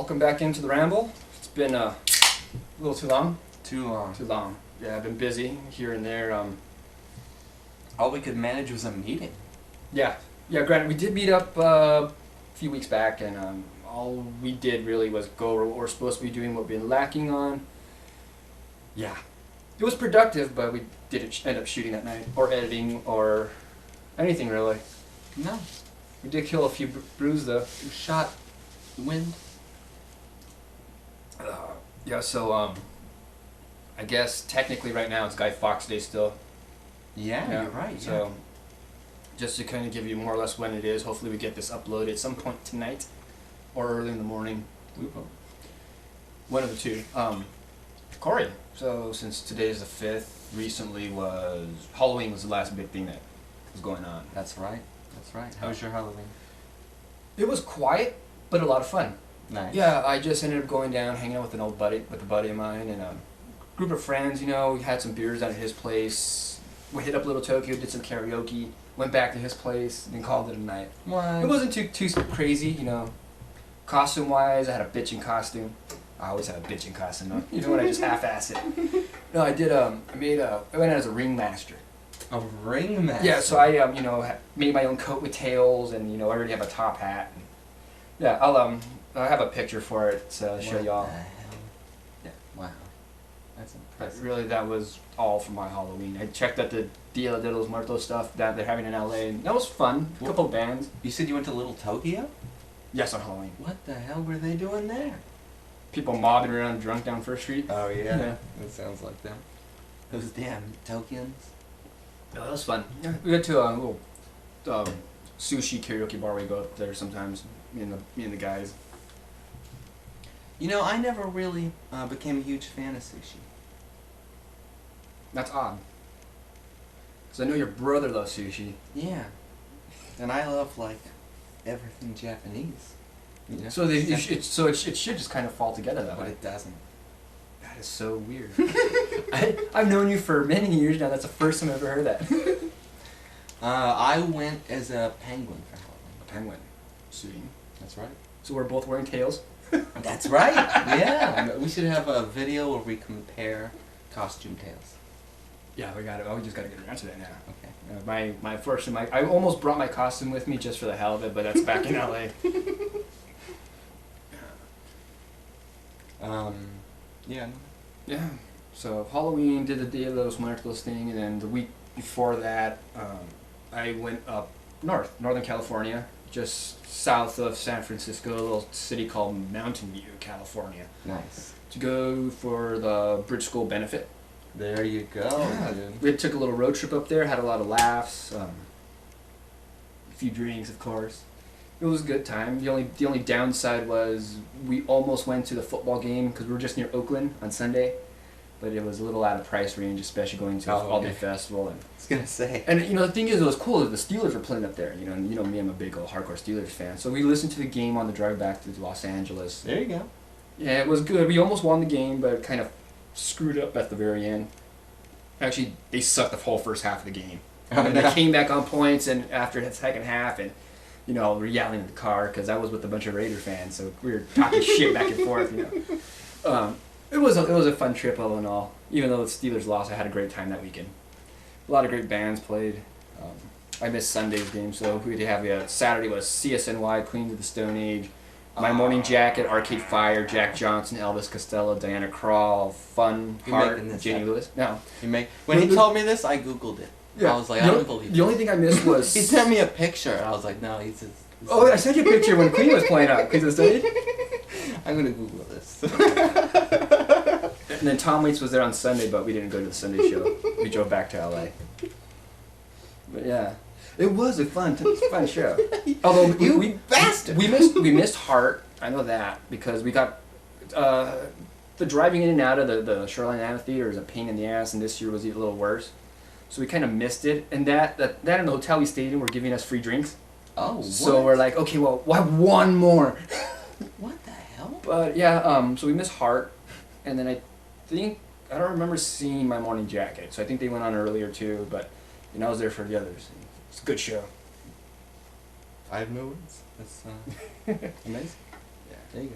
Welcome back into the Ramble. It's been a little too long. Too long. Too long. Yeah, I've been busy here and there. All we could manage was a meeting. Yeah. Granted, we did meet up a few weeks back, and all we did really was go over what we're supposed to be doing, what we've been lacking on. Yeah. It was productive, but we didn't end up shooting that night, or editing, or anything really. No. We did kill a few brews though. You shot the wind. Yeah, so I guess technically right now it's Guy Fawkes Day still. Yeah, you're right. So just to kind of give you more or less when it is, hopefully we get this uploaded at some point tonight or early in the morning. One of the two. Corey. So since today is the 5th, recently was Halloween was the last big thing that was going on. That's right. How was your Halloween? It was quiet, but a lot of fun. Nice. Yeah, I just ended up going down, hanging out with a buddy of mine, and a group of friends. You know, we had some beers out at his place. We hit up Little Tokyo, did some karaoke, went back to his place, and called it a night. What? It wasn't too crazy, you know. Costume wise, I had a bitchin' costume. I always have a bitchin' costume. Even when I just half-ass it. No, I did. I went out as a ringmaster. A ringmaster. Yeah, so I made my own coat with tails, and I already have a top hat. And, yeah, I have a picture for it to show y'all. Yeah. Wow. That's impressive. Really, that was all for my Halloween. I checked out the Dia de los Muertos stuff that they're having in LA, and that was fun. A couple bands. You said you went to Little Tokyo? Yes, on Halloween. What the hell were they doing there? People mobbing around drunk down First Street. Oh yeah. Yeah. That sounds like them. Those damn Tokyans. Oh, that was fun. Yeah, we went to a little sushi karaoke bar. We go up there sometimes. Me and the guys. You know, I never really became a huge fan of sushi. That's odd. Because I know your brother loves sushi. Yeah. And I love, like, everything Japanese. You know? So it should just kind of fall together that But way. it doesn't. That is so weird. I've known you for many years now. That's the first time I've ever heard that. I went as a penguin for Halloween. A penguin. See. That's right. So we're both wearing tails? That's right. Yeah. We should have a video where we compare costume tails. Yeah, we got it. Oh, we just got to get around to that now. Okay. My first, I almost brought my costume with me just for the hell of it, but that's back in LA. Yeah. Yeah. So Halloween did the Dia de los Muertos thing, and then the week before that, I went up Northern California, just south of San Francisco, a little city called Mountain View, California. Nice. To go for the Bridge School benefit. There you go. Yeah, Dude. we took a little road trip up there, had a lot of laughs, a few drinks, of course. It was a good time. The only downside was we almost went to the football game because we were just near Oakland on Sunday, but it was a little out of price range, especially going to an all-day festival. And I was gonna say. And the thing is, it was cool that the Steelers were playing up there. And me, I'm a big old hardcore Steelers fan. So we listened to the game on the drive back to Los Angeles. There you go. Yeah, it was good. We almost won the game, but kind of screwed up at the very end. Actually, they sucked the whole first half of the game. And they came back on points, and after the second half, and we're yelling at the car because I was with a bunch of Raider fans, so we were talking shit back and forth. It was a fun trip all in all. Even though the Steelers lost, I had a great time that weekend. A lot of great bands played. I missed Sunday's game, so we did have Saturday was CSNY, Queens of the Stone Age, My Morning Jacket, Arcade Fire, Jack Johnson, Elvis Costello, Diana Krall, Fun, Heart, Jenny Lewis. No. When he told me this, I Googled it. Yeah. I was like, I don't believe it. The only thing I missed was... He sent me a picture, and I was like, no, he's... Oh, I sent you a picture when Queen was playing out. Queens of the Stone Age? I'm going to Google this. And then Tom Waits was there on Sunday, but we didn't go to the Sunday show. We drove back to LA. But yeah. It was a fun show. Although we bastard. We missed Heart. I know that because we got the driving in and out of the Shoreline Amphitheater is a pain in the ass, and this year was even a little worse. So we kind of missed it, and that in the hotel we stayed in were giving us free drinks. Oh. So we're like, okay, well, why one more? What the hell? But yeah, so we missed Heart, and then I don't remember seeing My Morning Jacket. So I think they went on earlier too, but I was there for the others. It's a good show. 5 movies. That's amazing. Yeah, there you go.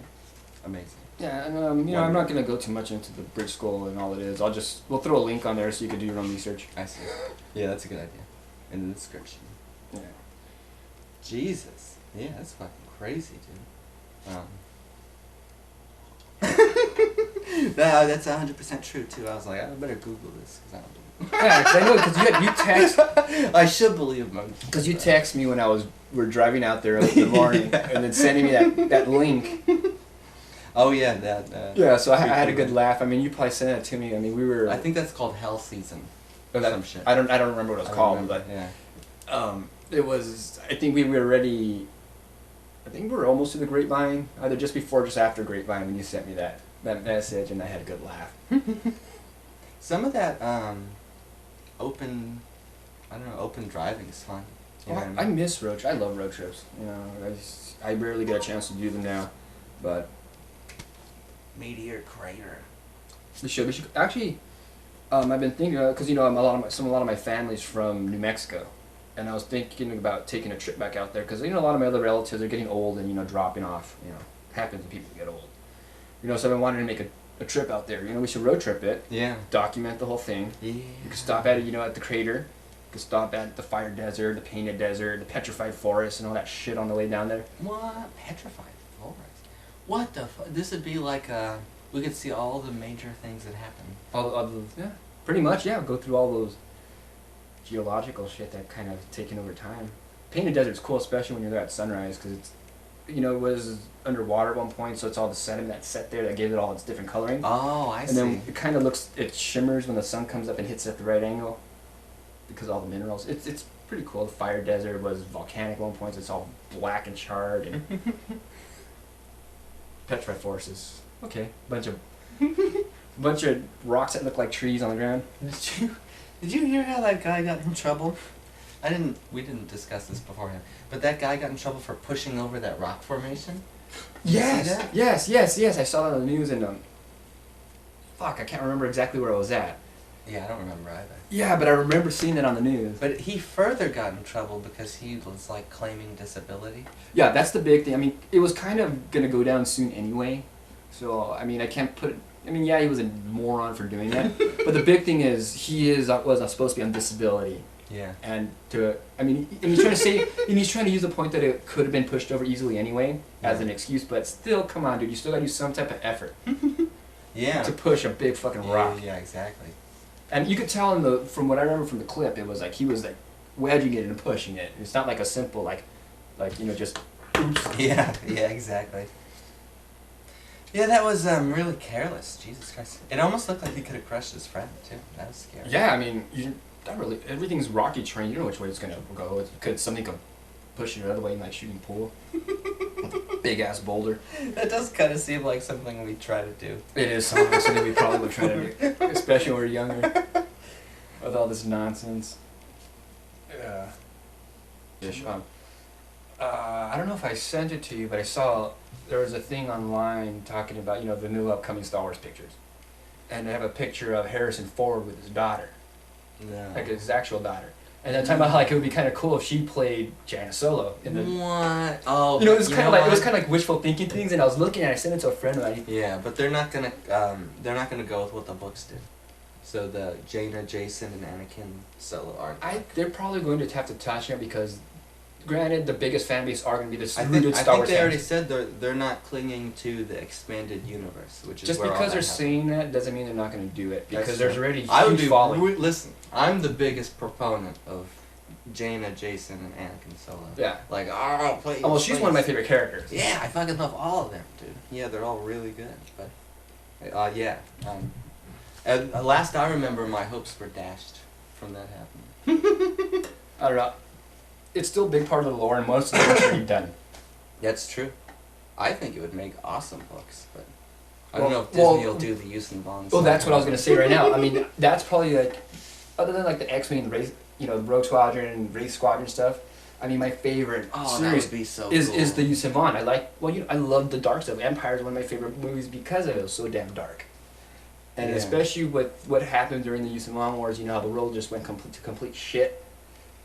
Amazing. Yeah, and you know, I'm not gonna go too much into the bridge school and all it is. We'll throw a link on there so you can do your own research. I see. Yeah, that's a good idea. In the description. Yeah. Jesus. Yeah, that's fucking crazy, dude. That's 100% true too. I was like, I better Google this because I don't believe it. Yeah, 'cause I know because you text. I should believe him. Because you text me when we're driving out there in the morning, and then sending me that link. Oh yeah, that. Yeah, so I had a good laugh. I mean, you probably sent it to me. I mean, we were. I think that's called Hell Season. Or some shit. I don't remember what it was called, but yeah. It was. I think we were ready. I think we were almost to the Grapevine, either just before or just after Grapevine when you sent me that message, and I had a good laugh. Some of that open driving is fun. You know what I miss road trips. I love road trips. You know, I rarely get a chance to do them now, but Meteor Crater. we should actually. I've been thinking because you know a lot of my family's from New Mexico, and I was thinking about taking a trip back out there because you know a lot of my other relatives are getting old and you know dropping off. You know, happens when people get old. You know, so I've been wanting to make a trip out there. You know, we should road trip it. Yeah. Document the whole thing. Yeah. You could stop at it, you know, at the crater. You could stop at the fire desert, the painted desert, the petrified forest, and all that shit on the way down there. What? Petrified forest? What the fuck? This would be like we could see all the major things that happen. Yeah, pretty much. Yeah, go through all those geological shit that kind of taken over time. Painted desert's cool, especially when you're there at sunrise, because it's, you know, it was underwater at one point, so it's all the sediment that's set there that gave it all its different coloring. Oh, I see. And then it kind of it shimmers when the sun comes up and hits it at the right angle, because all the minerals. It's pretty cool. The fire desert was volcanic at one point, so it's all black and charred. And petrified forest is okay. Bunch of rocks that look like trees on the ground. Did you hear how that guy got in trouble? We didn't discuss this beforehand, but that guy got in trouble for pushing over that rock formation? Yes. I saw that on the news and fuck, I can't remember exactly where I was at. Yeah, I don't remember either. Yeah, but I remember seeing it on the news. But he further got in trouble because he was like claiming disability. Yeah, that's the big thing. I mean, it was kind of gonna go down soon anyway. So I mean, I can't put. I mean, yeah, he was a moron for doing that. But the big thing is, was supposed to be on disability. Yeah. And he's trying to say, and he's trying to use the point that it could have been pushed over easily anyway as an excuse. But still, come on, dude, you still gotta use some type of effort. Yeah. To push a big fucking rock. Yeah, exactly. And you could tell from what I remember from the clip, it was like he was like wedging it and pushing it. It's not like a simple like you know just. Oops. Yeah, exactly. Yeah, that was really careless. Jesus Christ! It almost looked like he could have crushed his friend too. That was scary. Yeah, I mean, everything's rocky terrain. You don't know which way it's gonna go. Something could push you the other way, like shooting pool. Big ass boulder. That does kind of seem like something we try to do. It is something we probably would try to do, especially when we're younger. With all this nonsense. I don't know if I sent it to you, but I saw there was a thing online talking about, you know, the new upcoming Star Wars pictures. And they have a picture of Harrison Ford with his daughter. No. Like his actual daughter. And then talking about how like it would be kind of cool if she played Jaina Solo. What? Oh, you know, it was kind of like wishful thinking things, and I was looking at it, I sent it to a friend of mine. Yeah, but they're not gonna go with what the books did. So the Jaina, Jason, and Anakin Solo aren't. They're probably going to have to touch it because, granted, the biggest fan base are going to be the I rooted Star Wars they fans. already said they're not clinging to the expanded universe, which is just where because they're happens. saying that doesn't mean they're not going to do it because That's there's true. already huge following. Listen, I'm the biggest proponent of Jaina, Jason, and Anakin Solo. Yeah. Like, please. Oh, well, she's one of my favorite characters. Yeah, I fucking love all of them, dude. Yeah, they're all really good. But, last I remember, my hopes were dashed from that happening. I don't know. It's still a big part of the lore, and most of the work's already done. That's true. I think it would make awesome books, but I don't know if Disney will do the use and bonds. Well, that's what I was going to say right now. I mean, that's probably like, other than like the X-Wing race, you know, Rogue Squadron and Wraith Squadron stuff. I mean, my favorite series that would be so is cool. the use and bond. I love the dark stuff. Empire is one of my favorite movies because it was so damn dark. And especially with what happened during the Yuuzhan Vong Wars, you know, how the world just went to complete shit.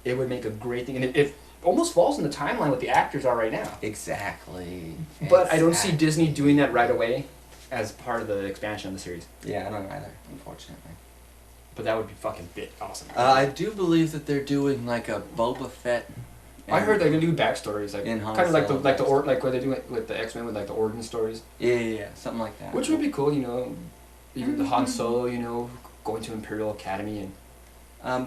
It would make a great thing. And if almost falls in the timeline what the actors are right now. Exactly. But I don't see Disney doing that right away as part of the expansion of the series. Yeah, I don't either, unfortunately. But that would be fucking awesome. I do believe that they're doing like a Boba Fett. I heard they're gonna do backstories, like in kind of like what they do with the X-Men with like the origin stories. Yeah, something like that. Which would be cool, you know. Even the Han Solo, you know, going to Imperial Academy and.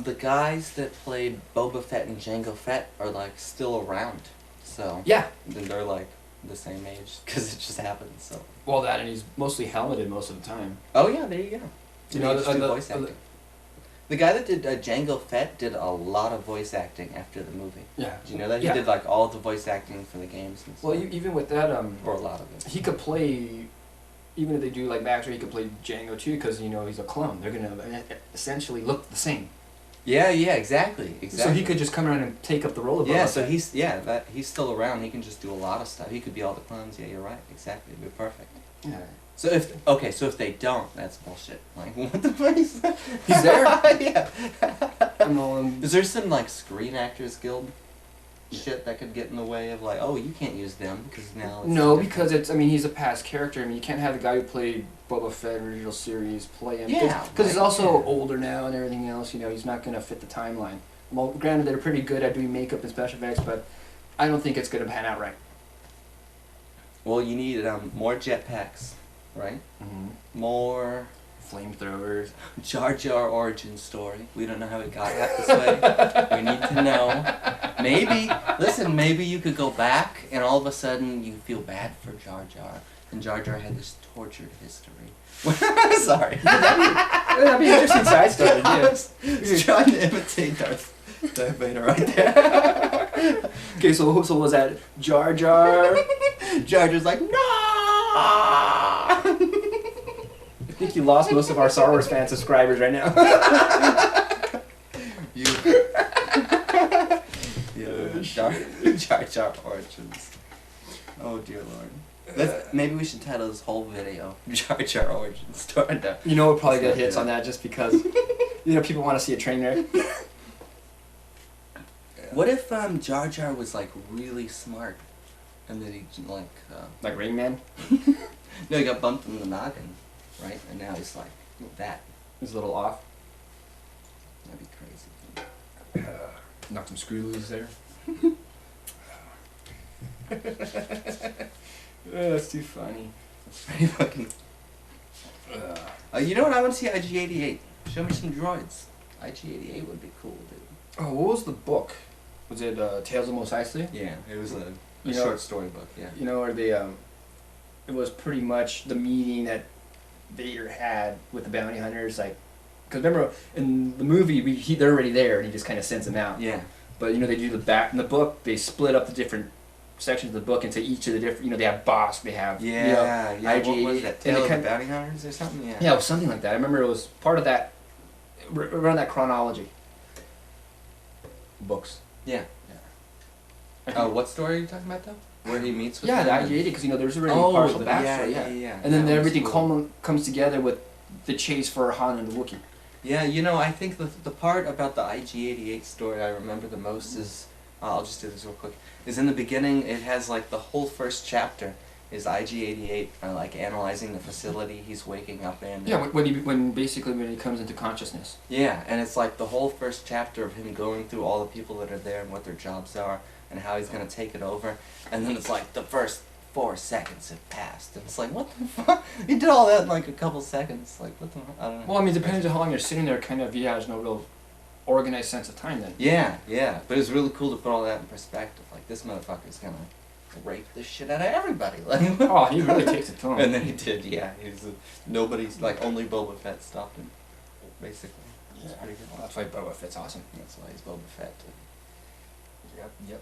The guys that played Boba Fett and Jango Fett are like still around, so yeah. Then they're like the same age because it just happened. So. Well, that and he's mostly helmeted most of the time. Oh yeah, there you go. You know, voice acting. The guy that did Jango Fett did a lot of voice acting after the movie. Yeah. Did you know that? He did like all the voice acting for the games and stuff. Well, even with that, or a lot of it. He could play, even if they do like backstory, he could play Jango too because, you know, he's a clone. They're going to essentially look the same. Yeah, exactly. So he could just come around and take up the role of Boba Fett. so he's still around. He can just do a lot of stuff. He could be all the clones. Yeah, you're right. Exactly. It'd be perfect. Yeah. So if they don't, that's bullshit. Like, what the fuck is that? He's there? Yeah. Is there some, like, Screen Actors Guild shit that could get in the way of, like, oh, you can't use them because now it's... No, because he's a past character. I mean, you can't have the guy who played Boba Fett original series play him. Yeah. Because he's also older now and everything else, you know, he's not going to fit the timeline. Well, granted, they're pretty good at doing makeup and special effects, but I don't think it's going to pan out right. Well, you need more jetpacks. Right? Mm-hmm. More flamethrowers. Jar Jar origin story. We don't know how it got this way. We need to know. Maybe you could go back and all of a sudden you feel bad for Jar Jar. And Jar Jar had this tortured history. Sorry. That'd be an interesting side story. Yeah. He's trying to imitate Darth Vader right there. Okay, so was that Jar Jar? Jar Jar's like, no! I think you lost most of our Star Wars fan subscribers right now. Jar Jar origins. Oh dear Lord. Maybe we should title this whole video Jar Jar origin story. You know, we'll probably get hits on that just because you know people want to see a train wreck. What if Jar Jar was like really smart? And then he, like Rain Man? No, he got bumped in the noggin, right? And now he's like, that. He's a little off. That'd be crazy. Knocked some screw loose there. That's too funny. That's pretty fucking... you know what? I want to see IG-88. Show me some droids. IG-88 would be cool, dude. Oh, what was the book? Was it Tales of Mos Eisley? Yeah, it was a you short story book, yeah. You know, where they, it was pretty much the meeting that Vader had with the bounty hunters, like, because remember, in the movie, they're already there, and he just kind of sends them out. Yeah. But, you know, they do the back, in the book, they split up the different sections of the book into each of the different, you know, they have Boss, they have, yeah, you know, IG, what was that, Tale of the Bounty Hunters or something? Yeah. Yeah, it was something like that. I remember it was part of that, around that chronology. Books. Yeah. Oh, what story are you talking about, though? Where he meets with the IG-88, because, you know, there's already part of the backstory. Yeah. And then everything comes together with the chase for Han and the Wookiee. Yeah, you know, I think the part about the IG-88 story I remember the most is, I'll just do this real quick, is in the beginning, it has, like, the whole first chapter is IG-88, like, analyzing the facility he's waking up in. Yeah, when he comes into consciousness. Yeah, and it's, like, the whole first chapter of him going through all the people that are there and what their jobs are, and how he's going to take it over, and then it's like the first 4 seconds have passed, and it's like, what the fuck? He did all that in like a couple seconds, like, what the, I don't know. Well, I mean, depending on how long you're sitting there, kind of, there's no real organized sense of time then. Yeah, but it's really cool to put all that in perspective, like, this motherfucker's going to rape the shit out of everybody. Like, oh, he really takes it to him. And then he did, yeah, nobody's, like, only Boba Fett stopped him, basically. Yeah, well, that's why Boba Fett's awesome. That's why he's Boba Fett, too. Yep.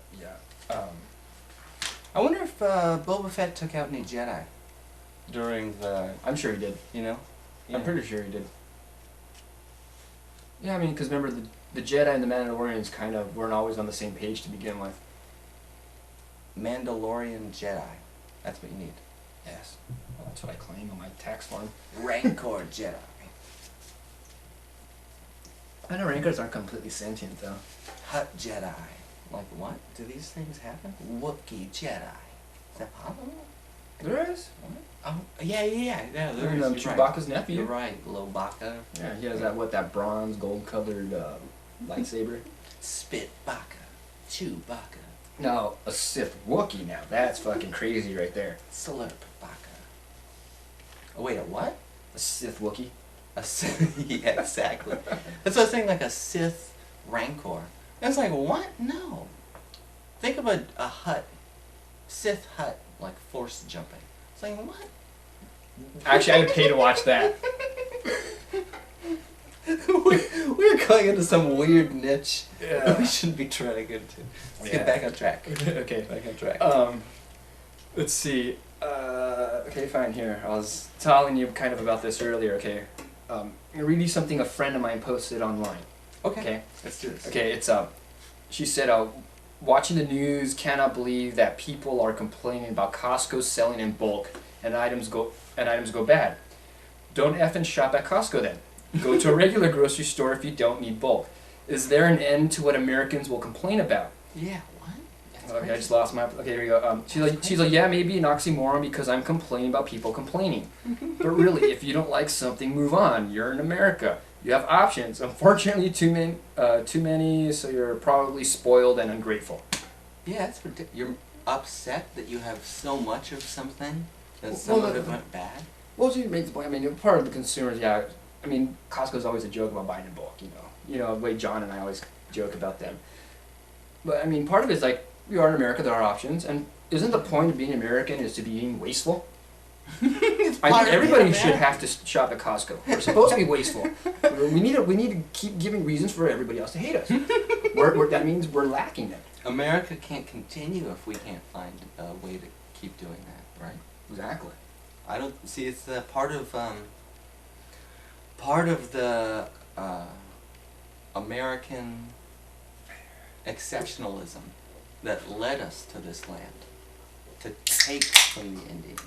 I wonder if Boba Fett took out any Jedi during the... I'm sure he did. You know? Yeah. I'm pretty sure he did. Yeah, I mean, because remember, the Jedi and the Mandalorians kind of weren't always on the same page to begin with. Mandalorian Jedi. That's what you need. Yes. Well, that's what I claim on my tax form. Rancor Jedi. I know Rancors aren't completely sentient, though. Hut Jedi. Like, what? Do these things happen? Wookiee Jedi. Is that possible? There is. What? Oh, yeah, there is. And, You're Chewbacca's right. nephew. You're right, Lobaka. Yeah, he has that bronze, gold-colored lightsaber. Spitbaka. Chewbacca. Now, a Sith Wookiee now. That's fucking crazy right there. Slurpbaka. Oh, wait, a what? A Sith Wookiee. A Sith, yeah, exactly. That's what I was saying, like a Sith Rancor. And it's like, what? No. Think of a hut. Sith hut, like force jumping. It's like, what? Actually, I would pay to watch that. We're going into some weird niche Yeah. that we shouldn't be trying to get into. Let's get back on track. Okay. Back on track. Let's see. Okay, fine. Here, I was telling you kind of about this earlier. Okay, I'm gonna read you something a friend of mine posted online. Okay. Let's do this. Okay, it's she said, watching the news, cannot believe that people are complaining about Costco selling in bulk and items go bad. Don't effing shop at Costco then. Go to a regular grocery store if you don't need bulk. Is there an end to what Americans will complain about? Yeah, what? That's Okay, I crazy. just lost my. Okay, here we go. She's like, yeah, maybe an oxymoron because I'm complaining about people complaining. But really, if you don't like something, move on. You're in America. You have options. Unfortunately, too many. So you're probably spoiled and ungrateful. Yeah, it's ridiculous. You're upset that you have so much of something that Well, some of it went bad? Well, she makes the point. I mean, part of the consumers, yeah. I mean, Costco's always a joke about buying in bulk. You know, the way John and I always joke about them. But I mean, part of it is like we are in America. There are options, and isn't the point of being American is to be being wasteful? I think everybody should have to shop at Costco. We're supposed to be wasteful. We need to keep giving reasons for everybody else to hate us. That means we're lacking them. America can't continue if we can't find a way to keep doing that, right? Exactly. I don't see. It's part of the American exceptionalism that led us to this land, to take from the Indians,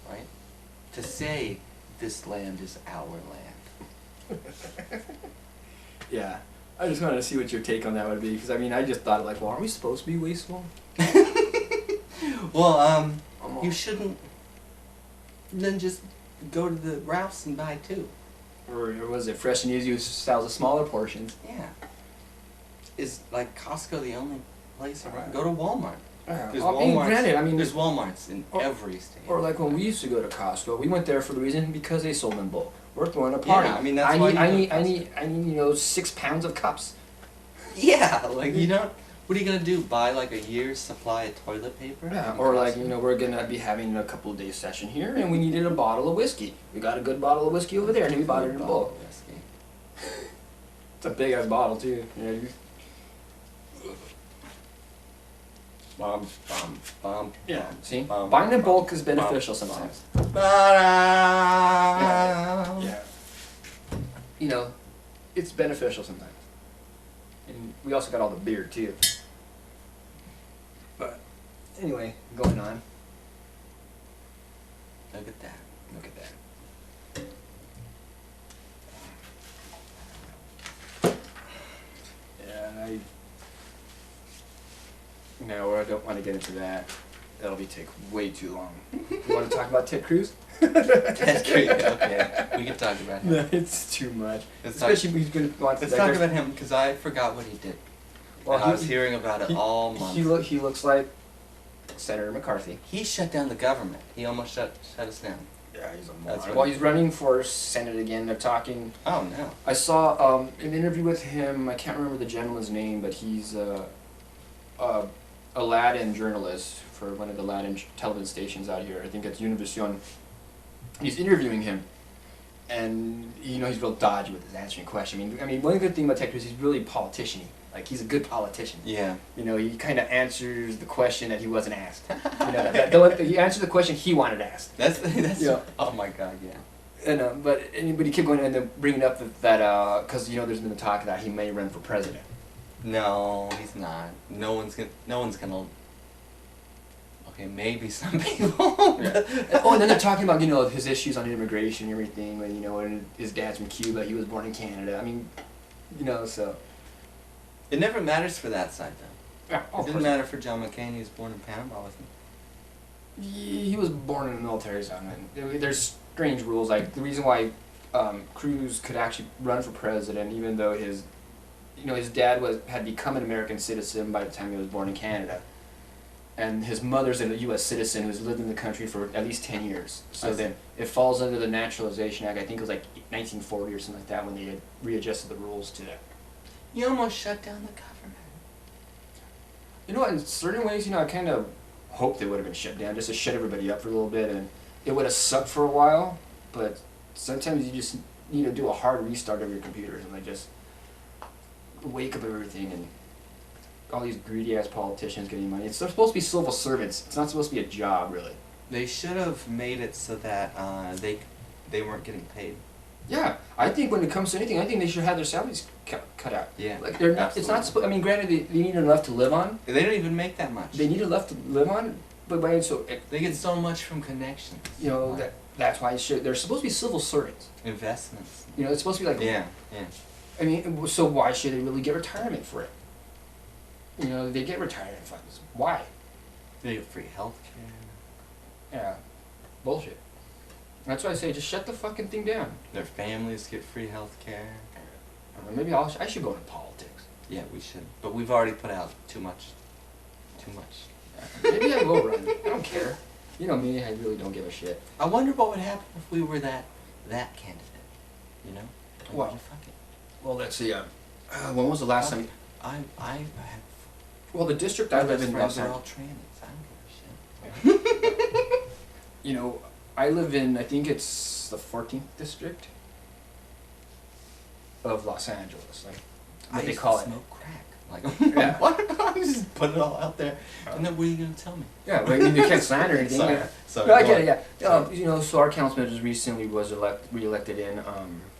right? To say this land is our land. Yeah. I just wanted to see what your take on that would be, because I mean, I just thought like, well, aren't we supposed to be wasteful? Well, you shouldn't. Then just go to the Ralphs and buy two. Or was it Fresh and Easy who sells the smaller portions? Yeah. Is like Costco the only place around? Right. Go to Walmart. There's I mean, Walmarts. granted, I mean, There's Walmarts in or- every state. or like when we used to go to Costco, we went there for the reason because they sold in bulk. We're throwing a party. Yeah, I mean, that's I why need, you I go to need, I need, 6 pounds of cups. Yeah, like you don't. What are you gonna do? Buy like a year's supply of toilet paper? Yeah, from or like, Costco? we're gonna be having a couple of days session here, and we needed a bottle of whiskey. We got a good bottle of whiskey over there, and we bought it in Bottle bulk. of whiskey. It's a big ass bottle too. Bum, bum. Yeah. See, Bum, buying in bum, bulk is bum, beneficial bum. sometimes. Yeah. Yeah. It's beneficial sometimes. And we also got all the beer too. But anyway, going on. Look at that. Look at that. Yeah, no, I don't want to get into that. That'll take way too long. You want to talk about Ted Cruz? That's great. Okay, we can talk about him. No, it's too much. Let's talk- Especially he's going to want to. Let's talk about him because I forgot what he did. Well, And I was hearing about it all month. He looks like Senator McCarthy. He shut down the government. He almost shut us down. Yeah, he's a That's moron. right. Well, he's running for Senate again. They're talking. Oh no. I saw an interview with him. I can't remember the gentleman's name, but he's a Latin journalist for one of the Latin television stations out here. I think it's Univision. He's interviewing him, and he's real dodgy with his answering question. I mean, one good thing about Ted Cruz, he's really politician-y. Like, he's a good politician. Yeah. He kind of answers the question that he wasn't asked. He answered the question he wanted asked. That's Yeah. Oh my God, yeah. And but he kept going and then bringing up that because there's been the talk that he may run for president. No, he's not. No one's gonna. Okay, maybe some people. And then they're talking about his issues on immigration and everything. And his dad's from Cuba. He was born in Canada. I mean, so. It never matters for that side, though. Yeah, It didn't matter for John McCain. He was born in Panama, wasn't He was born in a military zone, and there's strange rules. Like the reason why Cruz could actually run for president, even though his dad had become an American citizen by the time he was born in Canada, and his mother's a U.S. citizen who's lived in the country for at least 10 years. So then it falls under the Naturalization Act. I think it was like 1940 or something like that when they had readjusted the rules to that. You almost shut down the government. You know, in certain ways, I kind of hoped they would have been shut down just to shut everybody up for a little bit, and it would have sucked for a while, but sometimes you just need to do a hard restart of your computers and like just wake up everything and all these greedy ass politicians getting money. They're supposed to be civil servants. It's not supposed to be a job, really. They should have made it so that they weren't getting paid. Yeah, I think when it comes to anything, I think they should have their salaries cut out. Yeah, like they're not. It's not supposed. I mean, granted, they need enough to live on. They don't even make that much. They need enough to live on, but by so they get so much from connections. That's why they're supposed to be civil servants. Investments. It's supposed to be like. Yeah. I mean, so why should they really get retirement for it? They get retirement funds. Why? They get free health care. Yeah, bullshit. That's why I say just shut the fucking thing down. Their families get free health care. Maybe I should go into politics. Yeah, we should. But we've already put out too much. Maybe I will run. I don't care. You know me, I really don't give a shit. I wonder what would happen if we were that candidate. Well, fuck it. Well, let's see. When was the last time? I have. Well, the district I live in, Los Angeles. All trannies. I don't give a shit. I live in. I think it's the 14th district of Los Angeles. Like what they call it. Smoke crack. Like yeah. What? I'm just putting it all out there. And then what are you gonna tell me? Yeah, well, you can't slander anything. Sorry. No, I get it. Yeah. So our councilman just recently was re-elected in.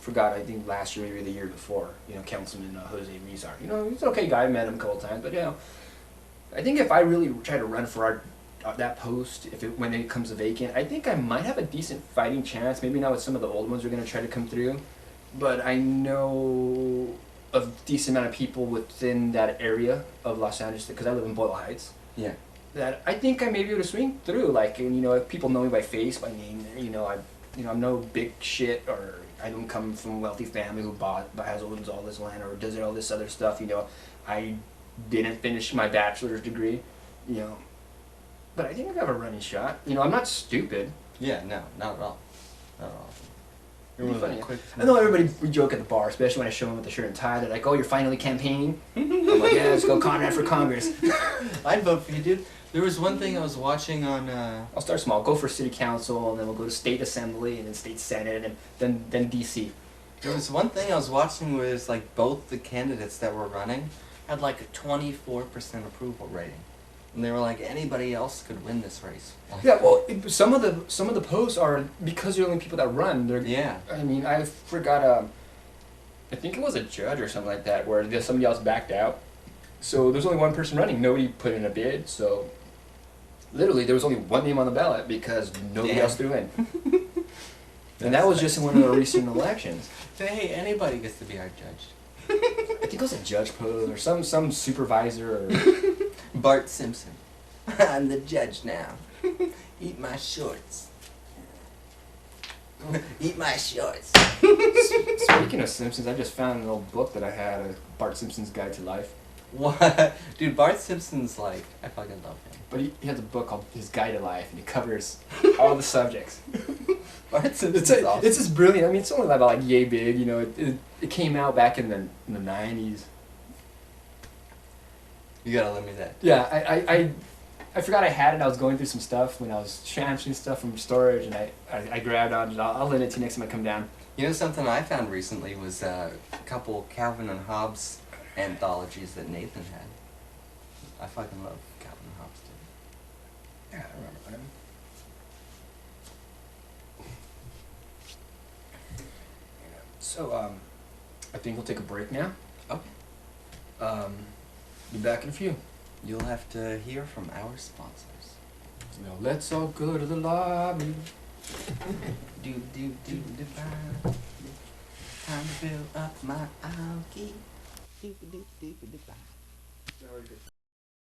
Forgot. I think last year, maybe the year before. Councilman Jose Rizar. He's an okay guy. I met him a couple times, but I think if I really try to run for that post, when it comes vacant, I think I might have a decent fighting chance. Maybe not with some of the old ones who are going to try to come through, but I know a decent amount of people within that area of Los Angeles because I live in Boyle Heights. Yeah. That I think I may be able to swing through. Like, if people know me by face, by name, I'm no big shit, or I don't come from a wealthy family who owns all this land or does all this other stuff. I didn't finish my bachelor's degree, but I think I have a running shot. I'm not stupid. Yeah, no, not at all. Not at all. Funny. I know we joke at the bar, especially when I show them with the shirt and tie. They're like, "Oh, you're finally campaigning." I'm like, "Yeah, let's go Conrad for Congress." I'd vote for you, dude. There was one thing I was watching on. I'll start small. Go for city council, and then we'll go to state assembly, and then state senate, and then DC. There was one thing I was watching was like both the candidates that were running had like a 24% approval rating. And they were like, anybody else could win this race. Yeah, well, some of the posts are because you're the only people that run. Yeah. I mean, I forgot. I think it was a judge or something like that, where somebody else backed out. So there's only one person running. Nobody put in a bid. So literally, there was only one name on the ballot because nobody else threw in. And that was just in one of the recent elections. Hey, anybody gets to be our judge. I think it was a judge post or some supervisor or. Bart Simpson. I'm the judge now. Eat my shorts. Eat my shorts. Speaking of Simpsons, I just found an old book that I had, Bart Simpson's Guide to Life. What? Dude, Bart Simpson's like, I fucking love him. But he has a book called His Guide to Life, and he covers all the subjects. Bart Simpson's awesome. It's just brilliant. I mean, it's only about like yay big, It came out back in the 90s. You gotta let me that. Yeah, I forgot I had it. I was going through some stuff when I was transferring stuff from storage, and I grabbed on it. I'll lend it to you next time I come down. Something I found recently was a couple Calvin and Hobbes anthologies that Nathan had. I fucking love Calvin and Hobbes, too. Yeah, I remember them. So, I think we'll take a break now. Okay. Be back in a few. You'll have to hear from our sponsors. Now let's all go to the lobby. Time to fill up my algae. Doop-a-doop-a-doop-a-doop-a. Very good.